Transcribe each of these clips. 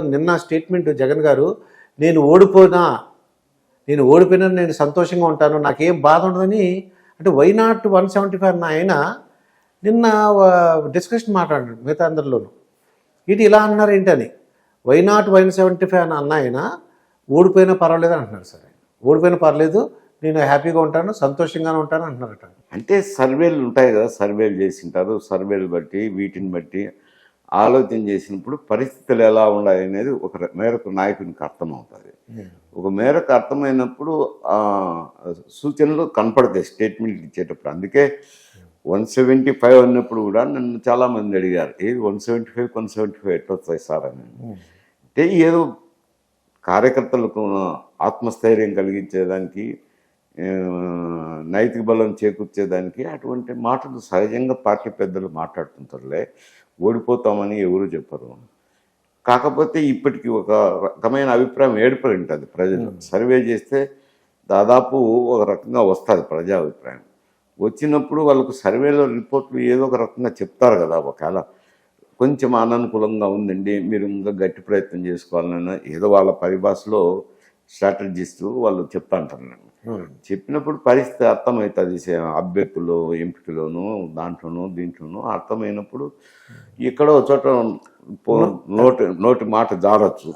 నిన్న స్టేట్మెంట్ జగన్ గారు, నేను ఓడిపోయినా నేను సంతోషంగా ఉంటాను, నాకేం బాధ ఉండదని. అంటే వై నాట్ 175 అన్న ఆయన నిన్న డిస్కషన్ మాట్లాడారు మిగతా అందరిలోనూ. ఇది ఇలా అన్నారు ఏంటని, వై నాట్ 175 అన్న ఆయన ఓడిపోయినా పర్వాలేదు అంటున్నారు. సరే, ఓడిపోయినా పర్లేదు, నేను హ్యాపీగా ఉంటాను, సంతోషంగానే ఉంటాను అంటున్నారట. అంటే సర్వేలు ఉంటాయి కదా, సర్వేలు చేసింటారు. సర్వేలు బట్టి వీటిని బట్టి ఆలోచన చేసినప్పుడు పరిస్థితులు ఎలా ఉన్నాయి అనేది ఒక మేరకు నాయకునికి అర్థమవుతుంది. ఒక మేరకు అర్థమైనప్పుడు సూచనలు కనపడతాయి స్టేట్మెంట్ ఇచ్చేటప్పుడు. అందుకే 175 అన్నప్పుడు కూడా నన్ను చాలామంది అడిగారు, ఏది 175 ఎట్లా వస్తాయి సార్ అని. అంటే ఏదో కార్యకర్తలకు ఆత్మస్థైర్యం కలిగించేదానికి, నైతిక బలం చేకూర్చేదానికి అటువంటి మాటలు సహజంగా పార్టీ పెద్దలు మాట్లాడుతుంటారులే. ఓడిపోతామని ఎవరు చెప్పరు. కాకపోతే ఇప్పటికీ ఒక రకమైన అభిప్రాయం ఏర్పడి ఉంటుంది ప్రజలు. సర్వే చేస్తే దాదాపు ఒక రకంగా వస్తుంది ప్రజా అభిప్రాయం. వచ్చినప్పుడు వాళ్ళకు సర్వేలో రిపోర్ట్లు ఏదో ఒక రకంగా చెప్తారు కదా. ఒకవేళ కొంచెం అననుకూలంగా ఉందండి, మీరు ఇంకా గట్టి ప్రయత్నం చేసుకోవాలన్నా ఏదో వాళ్ళ పరిభాషలో స్ట్రాటజిస్ట్ వాళ్ళు చెప్తా అంటారు. చెప్పినప్పుడు పరిస్థితి అర్థమవుతుంది. అభ్యర్థులు ఎంపికలోను దీంట్లోనూ అర్థమైనప్పుడు ఎక్కడో చోట నోటి మాట జారచ్చు.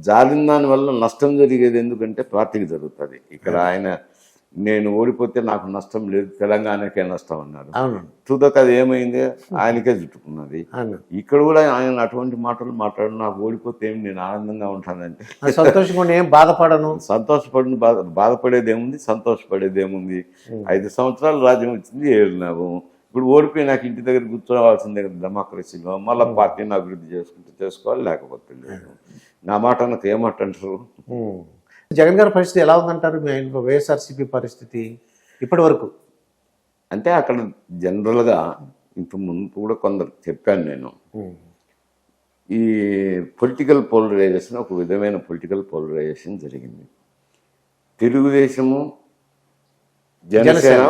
జారిన దానివల్ల నష్టం జరిగేది ఎందుకంటే పార్టీకి జరుగుతుంది. ఇక్కడ ఆయన నేను ఓడిపోతే నాకు నష్టం లేదు, తెలంగాణకే నష్టం అన్నారు. తుదకు అది ఏమైంది, ఆయనకే చుట్టుకున్నది. ఇక్కడ కూడా ఆయన అటువంటి మాటలు మాట్లాడు, నాకు ఓడిపోతే ఏమి, నేను ఆనందంగా ఉంటానంటే సంతోషంగా ఏం బాధపడను, బాధపడేది ఏముంది, సంతోషపడేది ఏముంది. 5 సంవత్సరాలు రాజ్యం వచ్చింది, ఏళ్ళినాము. ఇప్పుడు ఓడిపోయి నాకు ఇంటి దగ్గర కూర్చోవాల్సిందే కదా డెమోక్రసీలో. మళ్ళీ పార్టీని అభివృద్ధి చేసుకోవాలి, లేకపోతే లేదు. నా మాట నాకు ఏమంటారు. జగన్ గారి పరిస్థితి ఎలా ఉందంటారు? మీ ఆయన వైఎస్ఆర్సీపీ పరిస్థితి ఇప్పటి వరకు? అంటే అక్కడ జనరల్గా ఇంత ముందు కూడా కొందరు చెప్పాను నేను, ఈ పొలిటికల్ పోలరైజేషన్, ఒక విధమైన పొలిటికల్ పోలరైజేషన్ జరిగింది. తెలుగుదేశము జనసేన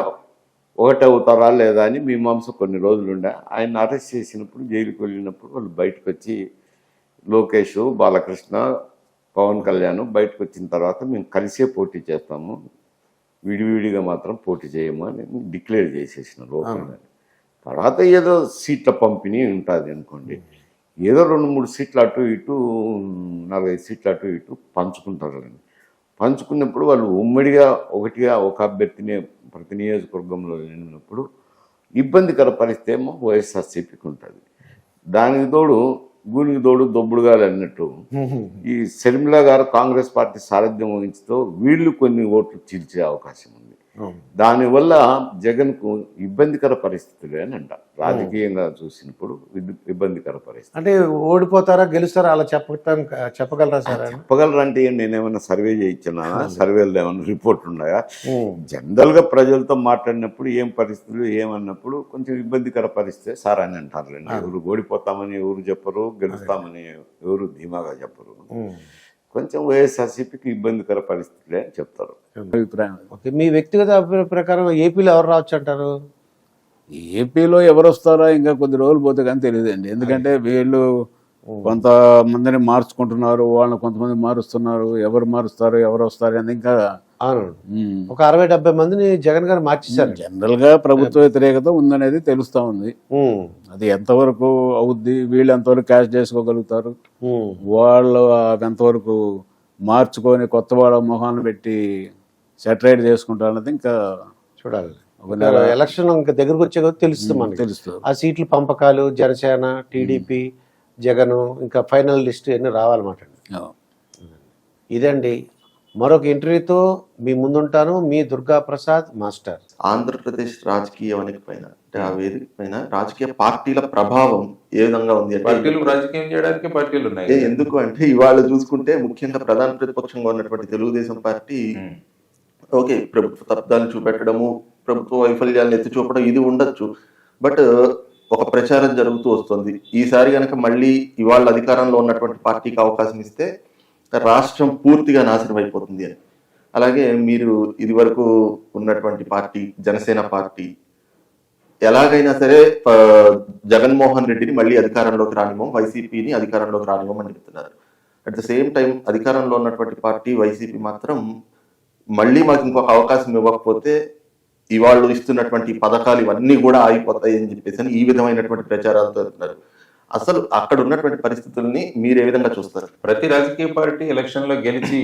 ఒకటే అవుతారా లేదా అని మీమాంస కొన్ని రోజులు ఉండే. ఆయన అరెస్ట్ చేసినప్పుడు, జైలుకి వెళ్ళినప్పుడు వాళ్ళు బయటకు వచ్చి, లోకేష్, బాలకృష్ణ, పవన్ కళ్యాణ్ బయటకు వచ్చిన తర్వాత మేము కలిసే పోటీ చేస్తాము, విడివిడిగా మాత్రం పోటీ చేయము అని డిక్లేర్ చేసేసిన లోపల. తర్వాత ఏదో సీట్ల పంపిణీ ఉంటుంది అనుకోండి, ఏదో 2-3 సీట్లు అటు ఇటు, 4-5 సీట్లు అటు ఇటు పంచుకుంటారు. పంచుకున్నప్పుడు వాళ్ళు ఉమ్మడిగా ఒక అభ్యర్థిని ప్రతి నియోజకవర్గంలో వెళ్ళినప్పుడు ఇబ్బందికర పరిస్థితి ఏమో వైఎస్ఆర్సీపీకి ఉంటుంది. దానికి తోడు గూనికి తోడు దొబ్బుడుగా అన్నట్టు ఈ షర్మిల గారు కాంగ్రెస్ పార్టీ సారథ్యం వహించుతో వీళ్ళు కొన్ని ఓట్లు చీల్చే అవకాశం ఉంది. దానివల్ల జగన్కు ఇబ్బందికర పరిస్థితులే అని అంట. రాజకీయంగా చూసినప్పుడు ఇబ్బందికర పరిస్థితి. అంటే ఓడిపోతారా గెలుస్తారా అలా చెప్పగలరా సార్? చెప్పగలరా అంటే నేనేమైనా సర్వే చేయించినా, సర్వేలు ఏమైనా రిపోర్ట్ ఉన్నాయా? జనరల్గా ప్రజలతో మాట్లాడినప్పుడు ఏం పరిస్థితులు ఏమన్నప్పుడు కొంచెం ఇబ్బందికర పరిస్థితి సార్ అని అంటారులేండి. ఎవరు ఓడిపోతామని ఎవరు చెప్పరు, గెలుస్తామని ఎవరు ధీమాగా చెప్పరు. కొంచెం వైఎస్ఆర్సీపీకి ఇబ్బందికర పరిస్థితులే అని చెప్తారు అభిప్రాయం. ఓకే, మీ వ్యక్తిగత అభిప్రాయం ప్రకారం ఏపీలో ఎవరు రావచ్చు అంటారు? ఏపీలో ఎవరు వస్తారో ఇంకా కొద్ది రోజులు పోతే కానీ తెలియదండి. ఎందుకంటే వీళ్ళు కొంతమందిని మార్చుకుంటున్నారు, వాళ్ళని కొంతమంది మారుస్తున్నారు. ఎవరు మారుస్తారు, ఎవరు వస్తారు అని ఇంకా ఒక 60-70 మందిని జగన్ గారు మార్చేశారు. జనరల్ గా ప్రభుత్వ వ్యతిరేకత ఉందనేది తెలుస్తా ఉంది. అది ఎంతవరకు అవుద్ది, వీళ్ళు ఎంతవరకు క్యాష్ చేసుకోగలుగుతారు, వాళ్ళు ఎంతవరకు మార్చుకొని కొత్త వాళ్ళ మొహాన్ని పెట్టి సెటరైట్ చేసుకుంటారు అన్నది ఇంకా చూడాలి. ఎలక్షన్ ఇంకా దగ్గరకు వచ్చే కదా తెలుస్తుంది. ఆ సీట్ల పంపకాలు, జనసేన, టీడీపీ, జగన్, ఇంకా ఫైనల్ లిస్ట్ అన్నీ రావాలన్నమాట. ఇదండి, మరొక ఇంటర్వ్యూతో మీ ముందుంటాను. మీ దుర్గా ప్రసాద్ మాస్టర్. ఆంధ్రప్రదేశ్ రాజకీయ వేదిక పైన, అంటే ఆ వేదిక పైన రాజకీయ పార్టీల ప్రభావం ఏ విధంగా ఉంది అంటే, రాజకీయం చేయడానికి పార్టీలు ఉన్నాయి. ఎందుకు అంటే ఇవాళ చూసుకుంటే ముఖ్యంగా ప్రధాన ప్రతిపక్షంగా ఉన్నటువంటి తెలుగుదేశం పార్టీ ఓకే, ప్రభుత్వ తప్పిదాలు చూపెట్టడము, ప్రభుత్వ వైఫల్యాలను ఎత్తి చూపడం ఇది ఉండొచ్చు. బట్ ఒక ప్రచారం జరుగుతూ వస్తుంది. ఈసారి కనుక మళ్ళీ ఇవాళ అధికారంలో ఉన్నటువంటి పార్టీకి అవకాశం ఇస్తే రాష్ట్రం పూర్తిగా నాశనం అయిపోతుంది అని. అలాగే మీరు ఇది వరకు ఉన్నటువంటి పార్టీ జనసేన పార్టీ ఎలాగైనా సరే జగన్మోహన్ రెడ్డిని మళ్ళీ అధికారంలోకి రానివ్వం, వైసీపీని అధికారంలోకి రానివ్వం అని చెప్తున్నారు. అట్ ద సేమ్ టైం అధికారంలో ఉన్నటువంటి పార్టీ వైసీపీ మాత్రం మళ్ళీ మాకు ఇంకొక అవకాశం ఇవ్వకపోతే ఇవాళ్ళు ఇస్తున్నటువంటి పథకాలు ఇవన్నీ కూడా ఆగిపోతాయి అని చెప్పేసి ఈ విధమైనటువంటి ప్రచారాలతో వెళ్తున్నారు. అసలు అక్కడ ఉన్నటువంటి పరిస్థితుల్ని మీరు ఏ విధంగా చూస్తారు? ప్రతి రాజకీయ పార్టీ ఎలక్షన్ లో గెలిచి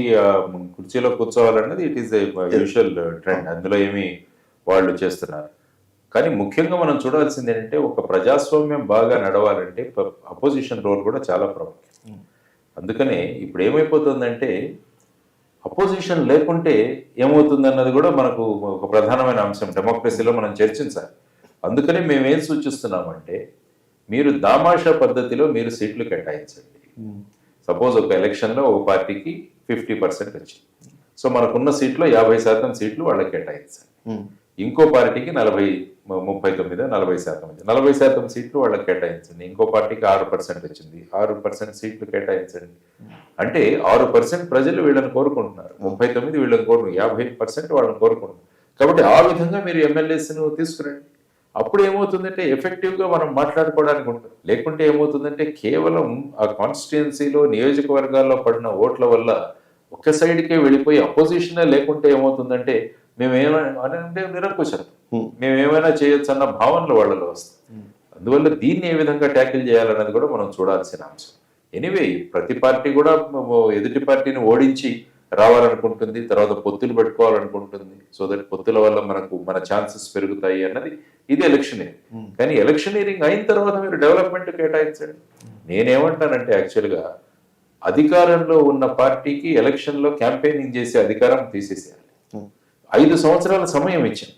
కుర్చీలో కూర్చోవాలన్నది ఇట్ ఈస్ యూజువల్ ట్రెండ్. అందులో ఏమి వాళ్ళు చేస్తున్నారు. కానీ ముఖ్యంగా మనం చూడాల్సింది ఏంటంటే ఒక ప్రజాస్వామ్యం బాగా నడవాలంటే అపోజిషన్ రోల్ కూడా చాలా ప్రాముఖ్యం. అందుకనే ఇప్పుడు ఏమైపోతుందంటే అపోజిషన్ లేకుంటే ఏమవుతుందన్నది కూడా మనకు ఒక ప్రధానమైన అంశం డెమోక్రసీలో మనం చర్చించాలి. అందుకనే మేము ఏం సూచిస్తున్నామంటే మీరు దామాషా పద్ధతిలో మీరు సీట్లు కేటాయించండి. సపోజ్ ఒక ఎలక్షన్లో ఒక పార్టీకి 50% వచ్చింది. సో మనకున్న సీట్లో 50% సీట్లు వాళ్ళకి కేటాయించండి. ఇంకో పార్టీకి 40% సీట్లు వాళ్ళకి కేటాయించండి. ఇంకో పార్టీకి 6% వచ్చింది, 6% సీట్లు కేటాయించండి. అంటే 6% ప్రజలు వీళ్ళని కోరుకుంటున్నారు, 39 వీళ్ళని కోరుకుంటున్నారు, 50% వాళ్ళని కోరుకుంటున్నారు. కాబట్టి ఆ విధంగా మీరు ఎమ్మెల్యేస్ను తీసుకురండి. అప్పుడు ఏమవుతుందంటే ఎఫెక్టివ్గా మనం మాట్లాడుకోవడానికి ఉంటుంది. లేకుంటే ఏమవుతుందంటే కేవలం ఆ కాన్స్టిట్యుయెన్సీలో నియోజకవర్గాల్లో పడిన ఓట్ల వల్ల ఒక సైడ్కే వెళ్ళిపోయి అపోజిషనే లేకుంటే ఏమవుతుందంటే మేమేమంటే నిరంకుశం, మేమేమైనా చేయొచ్చు అన్న భావనలు వాళ్ళలో వస్తాయి. అందువల్ల దీన్ని ఏ విధంగా ట్యాకిల్ చేయాలన్నది కూడా మనం చూడాల్సిన అంశం. ఎనీవే ప్రతి పార్టీ కూడా ఎదుటి పార్టీని ఓడించి రావాలనుకుంటుంది, తర్వాత పొత్తులు పెట్టుకోవాలనుకుంటుంది. సో దట్ పొత్తుల వల్ల మన ఛాన్సెస్ పెరుగుతాయి అన్నది ఇది ఎలక్షనీరింగ్. కానీ ఎలక్షనీరింగ్ అయిన తర్వాత మీరు డెవలప్మెంట్ కేటాయించండి. నేనేమంటానంటే యాక్చువల్గా అధికారంలో ఉన్న పార్టీకి ఎలక్షన్లో క్యాంపెయినింగ్ చేసే అధికారం తీసేసేయాలి. 5 సంవత్సరాల సమయం ఇచ్చింది.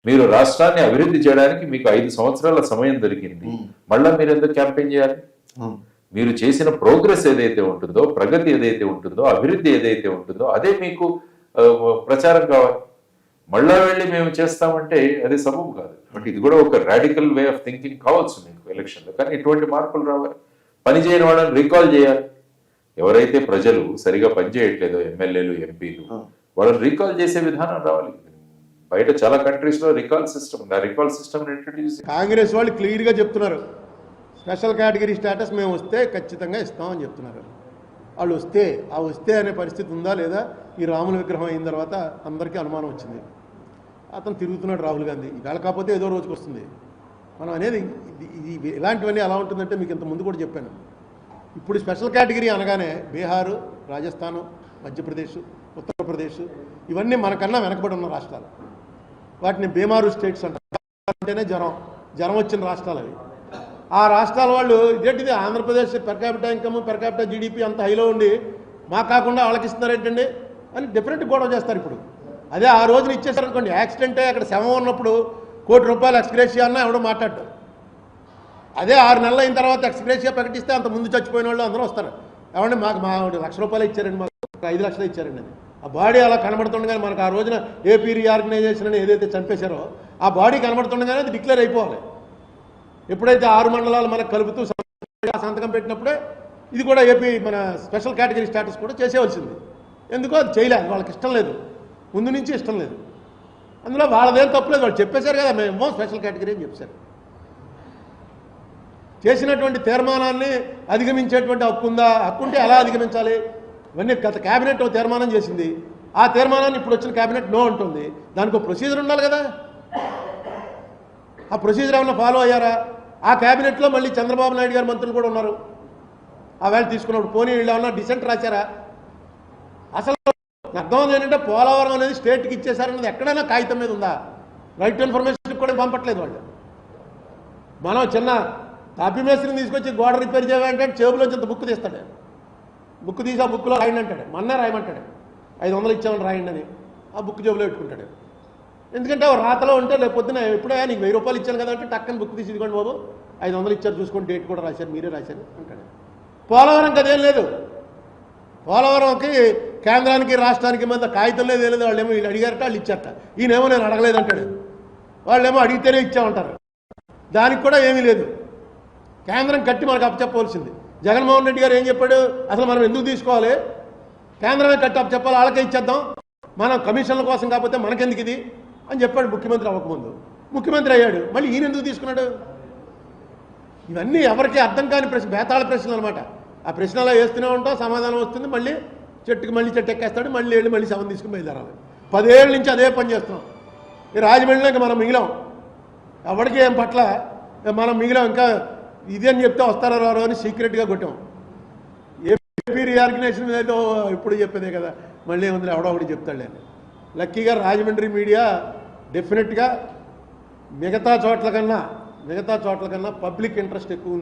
మీరు రాష్ట్రాన్ని అభివృద్ధి చేయడానికి మీకు 5 సంవత్సరాల సమయం దొరికింది. మళ్ళా మీరు ఎందుకు క్యాంపెయిన్ చేయాలి? మీరు చేసిన ప్రోగ్రెస్ ఏదైతే ఉంటుందో, ప్రగతి ఏదైతే ఉంటుందో, అభివృద్ధి ఏదైతే ఉంటుందో అదే మీకు ప్రచారం కావాలి. మళ్ళా వెళ్ళి మేము చేస్తామంటే అది సబబు కాదు. బట్ ఇది కూడా ఒక రాడికల్ వే ఆఫ్ థింకింగ్ కావచ్చు మీకు ఎలక్షన్లో. కానీ ఇటువంటి మార్పులు రావాలి. పని చేయని వాళ్ళని రీకాల్ చేయాలి. ఎవరైతే ప్రజలు సరిగా పనిచేయట్లేదో ఎమ్మెల్యేలు, ఎంపీలు, వాళ్ళని రీకాల్ చేసే విధానం రావాలి. బయట చాలా కంట్రీస్ లో రికాల్ సిస్టమ్ ఉంది. ఆ రికాల్ సిస్టమ్ ఇంట్రడ్యూస్ కాంగ్రెస్ వాళ్ళు క్లియర్గా చెప్తున్నారు, స్పెషల్ కేటగిరీ స్టేటస్ మేము వస్తే ఖచ్చితంగా ఇస్తామని చెప్తున్నారు. వాళ్ళు వస్తే అనే పరిస్థితి ఉందా లేదా? ఈ రాముల విగ్రహం అయిన తర్వాత అందరికీ అనుమానం వచ్చింది. అతను తిరుగుతున్నాడు రాహుల్ గాంధీ. ఇవాళ కాకపోతే ఏదో రోజుకి వస్తుంది. మనం అనేది ఇలాంటివన్నీ ఎలా ఉంటుందంటే మీకు ఇంత ముందు కూడా చెప్పాను. ఇప్పుడు స్పెషల్ కేటగిరీ అనగానే బీహారు, రాజస్థాను, మధ్యప్రదేశ్, ఉత్తరప్రదేశ్ ఇవన్నీ మనకన్నా వెనకబడి ఉన్న రాష్ట్రాలు. వాటిని బీమారు స్టేట్స్ అంటేనే జ్వరం వచ్చిన రాష్ట్రాలు అవి. ఆ రాష్ట్రాల వాళ్ళు ఇదేంటిది Andhra Pradesh per capita income, per capita GDP అంత హైలో ఉండి మా కాకుండా వాళ్ళకి ఇస్తున్నారేంటండి అని డిఫరెంట్ గొడవ చేస్తారు. ఇప్పుడు అదే ఆ రోజున ఇచ్చేసారనుకోండి, యాక్సిడెంటే అక్కడ శవం ఉన్నప్పుడు ₹1 కోటి ఎక్స్గ్రేషియా అన్నా ఎవడో మాట్లాడతారు. అదే 6 నెలలు అయిన తర్వాత ఎక్స్గ్రేషియా ప్రకటిస్తే అంత ముందు చచ్చిపోయిన వాళ్ళు అందరూ వస్తారు. ఏమంటే మాకు ₹1,00,000 ఇచ్చారండి, మాకు 5 లక్షలు ఇచ్చారండి అని. ఆ బాడీ అలా కనబడుతుండగానే మనకు ఆ రోజున ఏపీ రీఆర్గనైజేషన్ అని ఏదైతే చంపేశారో ఆ బాడీ కనబడుతుండగానే అది డిక్లేర్ అయిపోవాలి. ఎప్పుడైతే 6 మండలాలు మనకు కలుపుతూ సంతకం పెట్టినప్పుడే ఇది కూడా ఏపీ మన స్పెషల్ కేటగిరీ స్టేటస్ కూడా చేసేవలసింది. ఎందుకో అది చేయలేదు, వాళ్ళకి ఇష్టం లేదు, ముందు నుంచి ఇష్టం లేదు. అందులో వాళ్ళదేం తప్పులేదు, వాళ్ళు చెప్పేశారు కదా మేము స్పెషల్ కేటగిరీ అని చెప్పారు. చేసినటువంటి తీర్మానాన్ని అధిగమించేటువంటి హక్కు ఉందా? హక్కు ఉంటే ఎలా అధిగమించాలి? ఇవన్నీ గత క్యాబినెట్ తీర్మానం చేసింది. ఆ తీర్మానాన్ని ఇప్పుడు వచ్చిన క్యాబినెట్ నో అంటుంది. దానికి ఒక ప్రొసీజర్ ఉండాలి కదా. ఆ ప్రొసీజర్ ఏమన్నా ఫాలో అయ్యారా? ఆ క్యాబినెట్లో మళ్ళీ చంద్రబాబు నాయుడు గారు మంత్రులు కూడా ఉన్నారు. ఆ వేళ తీసుకున్నప్పుడు పోనీ వీళ్ళు ఏమన్నా డిసెంట్ రాశారా? అసలు అర్థం ఏంటంటే పోలవరం అనేది స్టేట్కి ఇచ్చేసారన్నది ఎక్కడైనా కాగితం మీద ఉందా? రైట్ టు ఇన్ఫర్మేషన్ కూడా పంపట్లేదు వాళ్ళు. మనం చిన్న తాపీ మేస్త్రిని తీసుకొచ్చి గోడ రిపేర్ చేయాలంటే చేబులోంచి ఇంత బుక్ తీస్తాడు. బుక్ తీసి ఆ బుక్లో రాయండి అంటాడు, మొన్నే రాయమంటాడు. 500 ఇచ్చామని రాయండి అని ఆ బుక్ జేబులో పెట్టుకుంటాడు. ఎందుకంటే రాతలో ఉంటే రేపు పొద్దున ఎప్పుడో నీకు ₹1000 ఇచ్చాను కదా అంటే టక్కని బుక్ తీసి ఇదిగోండి బాబు 500 ఇచ్చారు చూసుకోండి, డేట్ కూడా రాశారు, మీరే రాశారు అంటాడు. పోలవరం కదేం లేదు. పోలవరంకి కేంద్రానికి రాష్ట్రానికి మధ్య కాగితం లేదు, ఏం లేదు. వాళ్ళేమో వీళ్ళు అడిగారట, వాళ్ళు ఇచ్చారట. ఈయనేమో నేను అడగలేదంటాడు. వాళ్ళేమో అడిగితేనే ఇచ్చామంటారు. దానికి కూడా ఏమీ లేదు. కేంద్రం కట్టి మనకు అప్పచెప్పవలసింది. జగన్మోహన్ రెడ్డి గారు ఏం చెప్పాడు? అసలు మనం ఎందుకు తీసుకోవాలి? కేంద్రమే కట్టి అప్పచెప్పాలి, వాళ్ళకే ఇచ్చేద్దాం, మనం కమిషన్ల కోసం కాకపోతే మనకెందుకు ఇది అని చెప్పాడు ముఖ్యమంత్రి అవ్వకముందు. ముఖ్యమంత్రి అయ్యాడు, మళ్ళీ ఈయన ఎందుకు తీసుకున్నాడు? ఇవన్నీ ఎవరికి అర్థం కాని ప్రశ్న, బేతాళ ప్రశ్నలు అనమాట. ఆ ప్రశ్న అలా వేస్తూనే ఉంటాం, సమాధానం వస్తుంది, మళ్ళీ చెట్టు ఎక్కేస్తాడు, మళ్ళీ శవం తీసుకుని బయలుదేరాలి. 10 ఏళ్ళ నుంచి అదే పని చేస్తున్నాం. ఈ రాజమండ్రిలో ఇంకా మనం మిగిలాం, ఎవరికి ఏం పట్ల మనం మిగిలాం. ఇంకా ఇది అని చెప్తే వస్తారో రారో అని సీక్రెట్గా కొట్టాం. ఏపీ రీఆర్గనైజేషన్ మీద అయితే ఇప్పుడు చెప్పేదే కదా, మళ్ళీ ఏముంది ఎవడో ఒకటి చెప్తాడు. లక్కీగా రాజమండ్రి మీడియా డెఫినెట్గా మిగతా చోట్ల కన్నా పబ్లిక్ ఇంట్రెస్ట్ ఎక్కువ ఉంది.